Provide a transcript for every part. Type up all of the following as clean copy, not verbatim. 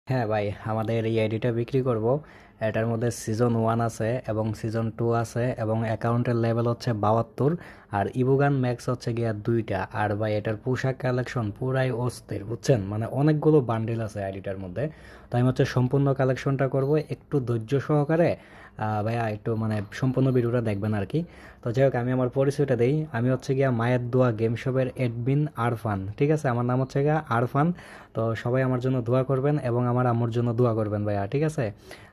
হ্যাঁ ভাই, আমাদের এই আইডিটা বিক্রি করব। এটার মধ্যে সিজন 1 আছে এবং সিজন 2 আছে এবং অ্যাকাউন্টের লেভেল হচ্ছে 72। আর ইবুগান ম্যাক্স হচ্ছে গিয়া 2টা। আর ভাই এটার পোশাক কালেকশন পুরাই অস্থির, বুঝছেন, মানে অনেকগুলো বান্ডিল আছে আইডিটার মধ্যে। তো আমি হচ্ছে সম্পূর্ণ কালেকশনটা করব একটু ধৈর্য সহকারে। ভাইয়া একটু মানে সম্পূর্ণ ভিডিওটা দেখবেন আর কি। তো যাই হোক, আমি আমার পরিচয়টা দেই। আমি হচ্ছে গিয়া মায়ের দোয়া গেম শপের অ্যাডমিন আরফান, ঠিক আছে? আমার নাম হচ্ছে গিয়া আরফান। তো সবাই আমার জন্য দোয়া করবেন এবং আমার আম্মুর জন্য দোয়া করবেন ভাইয়া, ঠিক আছে?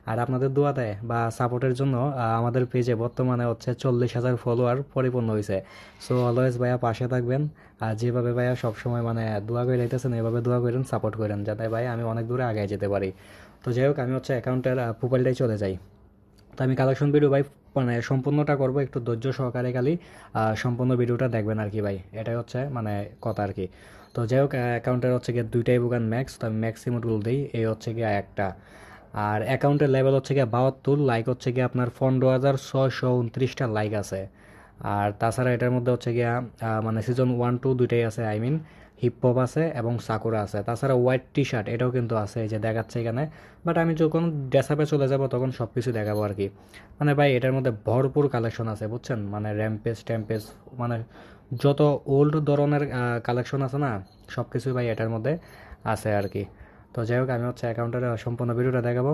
আর আপনাদের দোয়া দেয় বা সাপোর্টের জন্য আমাদের পেজে বর্তমানে হচ্ছে 40,000 ফলোয়ার পরিপূর্ণ হয়েছে। সো অলওয়েজ ভাইয়া পাশে থাকবেন। আর যেভাবে ভাইয়া সবসময় মানে দোয়া করে যাইতেছেন, এভাবে দোয়া করেন, সাপোর্ট করেন, যাতে ভাই আমি অনেক দূরে আগে যেতে পারি। তো যাই হোক, আমি হচ্ছে অ্যাকাউন্টের প্রোফাইলটাই চলে যাই। তো আমি কালেকশন ভিডিও ভাই মানে সম্পূর্ণটা করব, একটু ধৈর্য সহকারে খালি সম্পূর্ণ ভিডিওটা দেখবেন আর কি ভাই, এটাই হচ্ছে মানে কথা আর কি। তো যাই হোক, অ্যাকাউন্টের হচ্ছে গিয়ে 2টাই বুকান ম্যাক্স, তো আমি ম্যাক্সিমাম রুল দিই, এই হচ্ছে গিয়ে একটা। আর অ্যাকাউন্টের লেভেল হচ্ছে গিয়ে 72, লাইক হচ্ছে গিয়ে আপনার 15,629টা লাইক আছে। আর তাছাড়া এটার মধ্যে হচ্ছে গিয়া মানে সিজন 1 2 দুইটাই আছে, আই মিন হিপ হপ আছে এবং সাকুরা আছে। তাছাড়া হোয়াইট টি শার্ট এটাও কিন্তু আছে, এই যে দেখাচ্ছে এখানে। বাট আমি যখন ড্রেসআপে চলে যাব তখন সব কিছু দেখাবো আর কি। মানে ভাই এটার মধ্যে ভরপুর কালেকশন আছে, বুঝছেন, মানে র্যাম্পেজ ট্যাম্পেজ, মানে যত ওল্ড ধরনের কালেকশন আছে না, সব কিছুই ভাই এটার মধ্যে আছে আর কি। তো যাই হোক, আমি হচ্ছে অ্যাকাউন্টের সম্পূর্ণ ভিডিওটা দেখাবো।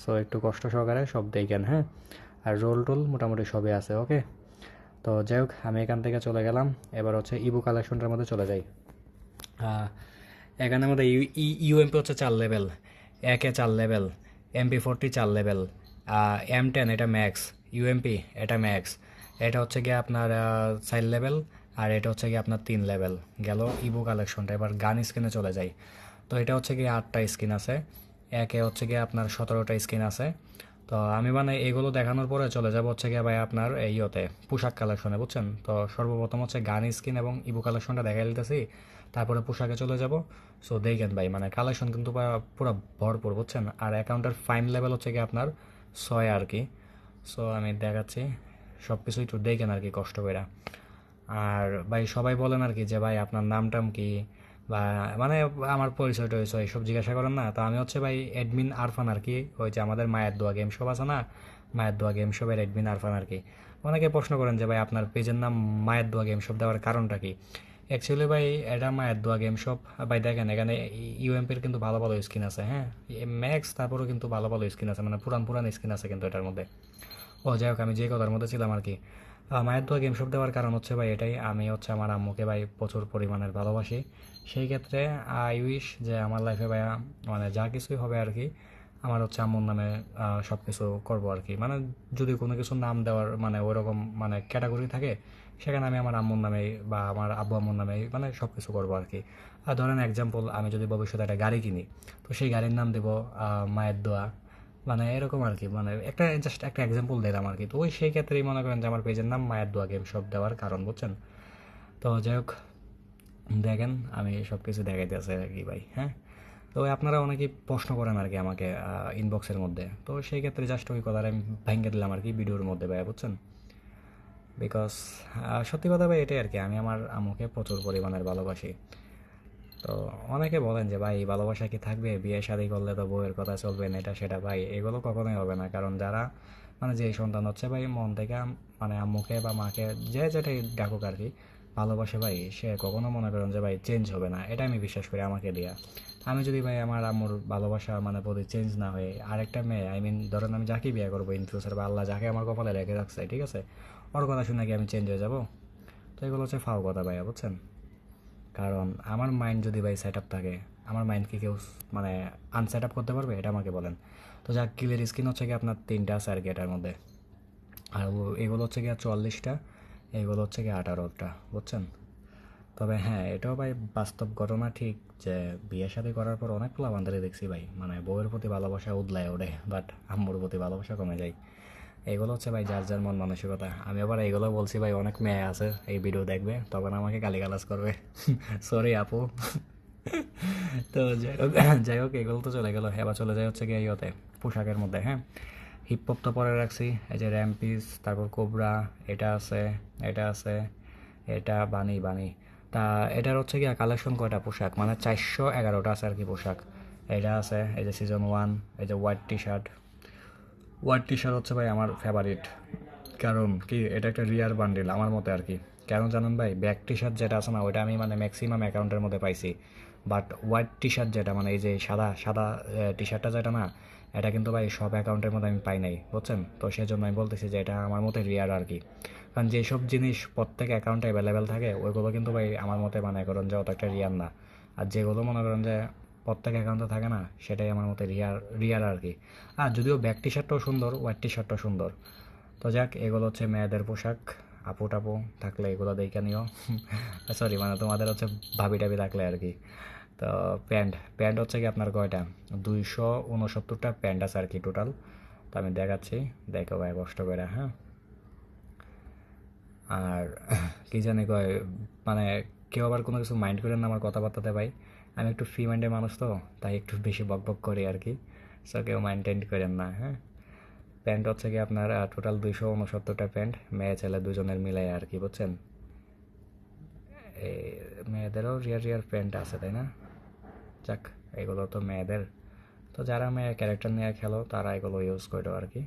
সো একটু কষ্ট সহকারে সব দেখেন, হ্যাঁ। আর রোল টোল মোটামুটি সবই আছে, ওকে। তো যাই হোক, আমি এখান থেকে চলে গেলাম। এবার হচ্ছে ইবু কালেকশনটার মধ্যে চলে যাই। আহ, এখানে আমাদের ইউএমপি হচ্ছে 4 লেভেল, একে 4 লেভেল, MP40 4 লেভেল, M10 এটা ম্যাক্স, ইউএমপি এটা ম্যাক্স, এটা হচ্ছে গিয়ে আপনার 4 লেভেল, আর এটা হচ্ছে গিয়ে আপনার 3 লেভেল। গেল ইবো কালেকশনটা। এবার গান স্কিনে চলে যাই। তো এটা হচ্ছে গিয়ে 8টা স্কিন আছে, একে হচ্ছে গিয়ে আপনার 17টা স্কিন আছে। তো আমি মানে এগুলো দেখানোর পরে চলে যাব হচ্ছে গিয়ে ভাই আপনার এই ইয়েতে পোশাক কালেকশনে, বুঝছেন। তো সর্বপ্রথম হচ্ছে গান স্কিন এবং ইবো কালেকশনটা দেখাই দিতেছি, তারপরে পোশাকে চলে যাব। সো দেখেন ভাই, মানে কালেকশন কিন্তু পুরো ভরপুর, বুঝছেন। আর অ্যাকাউন্টের ফাইন লেভেল হচ্ছে গিয়ে আপনার 6 আর কি। সো আমি দেখাচ্ছি, সব কিছু একটু দেখেন আর কি কষ্ট করে। আর ভাই সবাই বলেন আর কি যে ভাই আপনার নাম টাম কি, বা মানে আমার পরিচয় টরিচয় এইসব জিজ্ঞাসা করেন না। তো আমি হচ্ছে ভাই অ্যাডমিন আরফান আর কি, ওই যে আমাদের মায়ের দোয়া গেম শপ আছে না, মায়ের দোয়া গেম শপের অ্যাডমিন আরফান আর কি। অনেকে প্রশ্ন করেন যে ভাই আপনার পেজের নাম মায়ের দোয়া গেম শপ দেওয়ার কারণটা কি। অ্যাকচুয়ালি ভাই এটা মায়ের দোয়া গেম শপ। ভাই দেখেন এখানে ইউএমপির কিন্তু ভালো ভালো স্কিন আছে, হ্যাঁ। ম্যাক্স তারপরেও কিন্তু ভালো ভালো স্কিন আছে, মানে পুরান পুরান স্কিন আছে কিন্তু এটার মধ্যে। ও যাই হোক, আমি যে কথার মধ্যে ছিলাম আর কি। মায়ের দোয়া গেম শপ দেওয়ার কারণ হচ্ছে ভাই এটাই, আমি হচ্ছে আমার আম্মুকে ভাই প্রচুর পরিমাণের ভালোবাসি। সেই ক্ষেত্রে আই উইশ যে আমার লাইফে ভাই মানে যা কিছুই হবে আর কি, আমার হচ্ছে আম্মুর নামে সব কিছু করবো আর কি। মানে যদি কোনো কিছু নাম দেওয়ার মানে ওইরকম মানে ক্যাটাগরি থাকে, সেখানে আমি আমার আম্মুর নামে বা আমার আব্বু আম্মুর নামে মানে সব কিছু করবো আর কি। আর ধরেন এক্সাম্পল, আমি যদি ভবিষ্যতে একটা গাড়ি কিনি, তো সেই গাড়ির নাম দেবো মায়ের দোয়া, মানে এরকম আর কি। মানে একটা জাস্ট একটা এক্সাম্পল দিলাম আর কি। তো ওই সেই ক্ষেত্রেই মনে করেন যে আমার পেজের নাম মায়ের দোয়া গেম সব দেওয়ার কারণ, বুঝছেন। তো যাই হোক, দেখেন আমি সব কিছু দেখাইতে আছে আর কি ভাই, হ্যাঁ। তো ওই আপনারা অনেকেই প্রশ্ন করেন আর কি আমাকে ইনবক্সের মধ্যে, তো সেই ক্ষেত্রে জাস্ট ওই কথাটা আমি ভেঙে দিলাম আর কি ভিডিওর মধ্যে ভাই, বুঝছেন। বিকজ সত্যি কথা ভাই এটাই আর কি, আমি আমার আম্মুকে প্রচুর পরিমাণের ভালোবাসি। তো অনেকে বলেন যে ভাই ভালোবাসা কি থাকবে, বিয়ে শাদী করলে তো বউয়ের কথা চলবে না, এটা সেটা। ভাই এগুলো কখনোই হবে না, কারণ যারা মানে যেই সন্তান হচ্ছে ভাই মন থেকে মানে আম্মুকে বা মাকে যে যেটাই ডাকুক আর কি ভালোবাসে ভাই, সে কখনো মনে করেন যে ভাই চেঞ্জ হবে না, এটা আমি বিশ্বাস করি আমাকে দিয়া। আমি যদি ভাই আমার আম্মুর ভালোবাসা মানে প্রতি চেঞ্জ না হয়ে আরেকটা মেয়ে, আই মিন ধরেন আমি যাকে বিয়ে করবো ইন ফিউচার, বা আল্লাহ যাকে আমার কপালে রেখে রাখছে, ঠিক আছে, ওর কথা শুনে কি আমি চেঞ্জ হয়ে যাবো? তো এগুলো হচ্ছে ফাও কথা ভাইয়া, বুঝছেন। কারণ আমার মাইন্ড যদি ভাই সেট আপ থাকে, আমার মাইন্ডকে কেউ মানে আনসেট আপ করতে পারবে, এটা আমাকে বলেন। তো যা কিলের স্কিন হচ্ছে কি আপনার 3টা আছে আর কি এটার মধ্যে। আর এগুলো হচ্ছে গিয়ে 44টা, এগুলো হচ্ছে গিয়ে 18টা, বুঝছেন। তবে হ্যাঁ, এটাও ভাই বাস্তব ঘটনা ঠিক যে বিয়ে শাদী করার পর অনেক পোলাপানদেরই দেখছি ভাই মানে বউয়ের প্রতি ভালোবাসা উদলায় ওঠে, বাট আম্মুর প্রতি ভালোবাসা কমে যায়। এগুলো হচ্ছে ভাই যার যার মন মানসিকতা। আমি আবার এগুলো বলছি ভাই, অনেক মেয়ে আছে এই ভিডিও দেখবে, তখন আমাকে গালিগালাজ করবে। সরি আপু। তো যাই হোক এগুলো তো চলে গেল। এবার চলে যায় হচ্ছে গিয়ে ইয়েতে পোশাকের মধ্যে, হ্যাঁ। হিপ হপ তো পরে রাখছি, এই যে র্যাম্পিস, তারপর কোবরা, এটা আছে, এটা আছে, এটা বানি বানি। তা এটার হচ্ছে গিয়ে কালেকশন কয়টা পোশাক, মানে 411টা আছে আর কি পোশাক। এটা আছে, এই যে সিজন 1, এই যে white T shirt. White T shirt হচ্ছে ভাই আমার ফেভারিট, কারণ কি এটা একটা রিয়ার বান্ডিল আমার মতে আর কি। কেন জানেন ভাই, ব্যাক টি শার্ট যেটা আছে না, ওইটা আমি মানে ম্যাক্সিমাম অ্যাকাউন্টের মধ্যে পাইছি, বাট হোয়াইট টি শার্ট যেটা মানে এই যে সাদা সাদা টি শার্টটা যেটা না, এটা কিন্তু ভাই সব অ্যাকাউন্টের মধ্যে আমি পাই নাই, বুঝছেন? তো সেই জন্য আমি বলতেছি যে এটা আমার মতে রিয়ার আর কি। কারণ যেসব জিনিস প্রত্যেক অ্যাকাউন্টে অ্যাভেলেবেল থাকে ওইগুলো কিন্তু ভাই আমার মতে মনে করেন যে অত একটা রিয়ার না। আর যেগুলো মনে করেন যে প্রত্যেক অ্যাকাউন্টে থাকে না, সেটাই আমার মতে রিয়ার রিয়ার আর কি। আর যদিও ব্যাক টি শার্টটাও সুন্দর, হোয়াইট টি শার্টটাও সুন্দর। তো যাক, এগুলো হচ্ছে মেয়েদের পোশাক। আপু টাপু থাকলে এগুলো দেখে নিও। সরি, মানে তোমাদের হচ্ছে ভাবি টাবি থাকলে আর কি। তো প্যান্ট প্যান্ট হচ্ছে কি আপনার কয়টা, 269টা প্যান্ট আছে আর কি টোটাল। তো আমি দেখাচ্ছি, দেখো ভাই কষ্ট করে, হ্যাঁ। আর কি জানি কয়, মানে কেউ আবার কোনো কিছু মাইন্ড করেন না আমার কথাবার্তাতে ভাই। আমি একটু ফ্রি মাইন্ডের মানুষ, তো তাই একটু বেশি বক বক করি আর কি। সো কেউ মাইন্ড টাইন্ড করেন না, হ্যাঁ। প্যান্ট হচ্ছে কি আপনার টোটাল 269টা প্যান্ট, মেয়ে ছেলে দুজনের মিলাই আর কি, বুঝছেন? এই মেয়েদেরও রিয়ার রিয়ার প্যান্ট আছে, তাই না? যাক, এগুলো তো মেয়েদের। তো যারা মেয়ে ক্যারেক্টার নিয়ে খেলো তারা এগুলো ইউজ করো আর কি।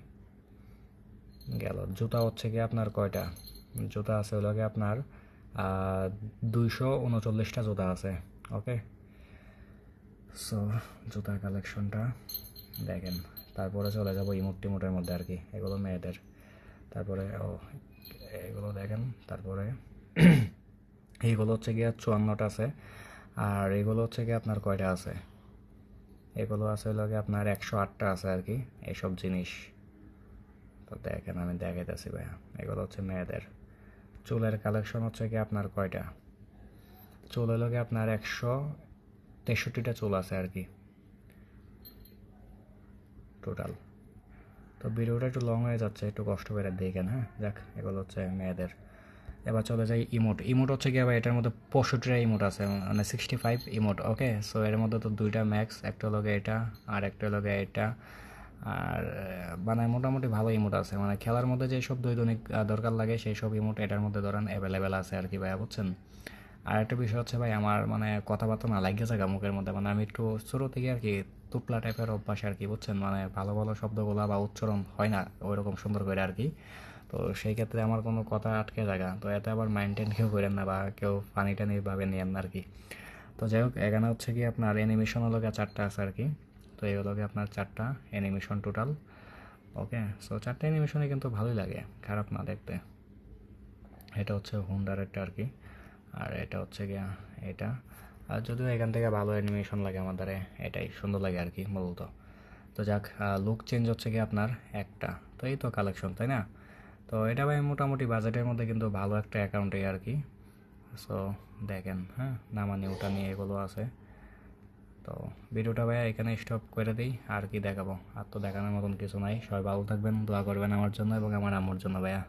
গেল জুতা হচ্ছে কি আপনার কয়টা, জুতা আছে হলো কি আপনার 239টা জুতা আছে। ওকে, সো জুতার কালেকশনটা দেখেন। তারপরে চলে যাবো ইমোট টিমোটের মধ্যে আর কি, এগুলো মেয়েদের। তারপরে এগুলো দেখেন। তারপরে এইগুলো হচ্ছে গিয়ে 54টা আছে। আর এগুলো হচ্ছে গিয়ে আপনার কয়টা আছে, এগুলো আছে হলো গিয়ে আপনার 108টা আছে আর কি, এইসব জিনিস। তো দেখেন আমি দেখাইতেছি ভাইয়া, এগুলো হচ্ছে মেয়েদের। চুলের কালেকশন হচ্ছে কি আপনার কয়টা, চুল হলো গিয়ে আপনার 163টা চুল আছে আর কি টোটাল। তো ভিডিওটা একটু লং হয়ে যাচ্ছে, একটু কষ্ট করে দেখেন, হ্যাঁ। যাক, এগুলো হচ্ছে মেয়েদের। এবার চলে যাই ইমোট। ইমোট হচ্ছে কি আবার এটার মধ্যে 65টা ইমোট আছে, মানে 65 ইমোট। ওকে, সো এর মধ্যে তো দুইটা ম্যাক্স, একটা হলো এটা আর একটা হলো এটা। আর মানে মোটামুটি ভালো ইমোট আছে, মানে খেলার মধ্যে যেসব দৈনিক দরকার লাগে সেই সব ইমোট এটার মধ্যে ধরেন অ্যাভেলেবেল আছে আর কি ভাইয়া, বুঝছেন? আর একটা বিষয় হচ্ছে ভাই, আমার মানে কথাবার্তা না লাগিয়ে থাকা মুখের মধ্যে, মানে আমি একটু ছোটো থেকে আর কি তুতলা টাইপের অভ্যাস আর কি, বুঝছেন? মানে ভালো ভালো শব্দগুলো বা উচ্চারণ হয় না ওই রকম সুন্দর করে আর কি। তো সেই ক্ষেত্রে আমার কোনো কথা আটকে জায়গা, তো এতে আবার মাইন্ড কেউ করেন না বা কেউ ফানি টানি ভাবে নিয়েন না আর কি। তো যাই হোক, এখানে হচ্ছে কি আপনার অ্যানিমেশন হলো গিয়ে 4টা আছে আর কি। তো এই হলো গিয়ে আপনার 4টা অ্যানিমেশন টোটাল। ওকে, সো 4টা অ্যানিমেশনই কিন্তু ভালোই লাগে, খারাপ না দেখতে। এটা হচ্ছে হুন্ডার একটা আর কি, আর এটা হচ্ছে গিয়া এটা। আর যদিও এখান থেকে ভালো অ্যানিমেশন লাগে আমাদের, এটাই সুন্দর লাগে আর কি মূলত। তো যাক, লুক চেঞ্জ হচ্ছে কি আপনার একটা। তো এই তো কালেকশন, তাই না? তো এটা ভাই মোটামুটি বাজেটের মধ্যে কিন্তু ভালো একটা অ্যাকাউন্টে আর কি। সো দেখেন, হ্যাঁ, নামানি ওটা নিয়ে এগুলো আছে। তো ভিডিওটা ভাইয়া এখানে স্টপ করে দিই, আর কি দেখাবো, আর তো দেখানোর মতন কিছু নাই। সবাই ভালো থাকবেন, দোয়া করবেন আমার জন্য এবং আমার আম্মুর জন্য ভাইয়া।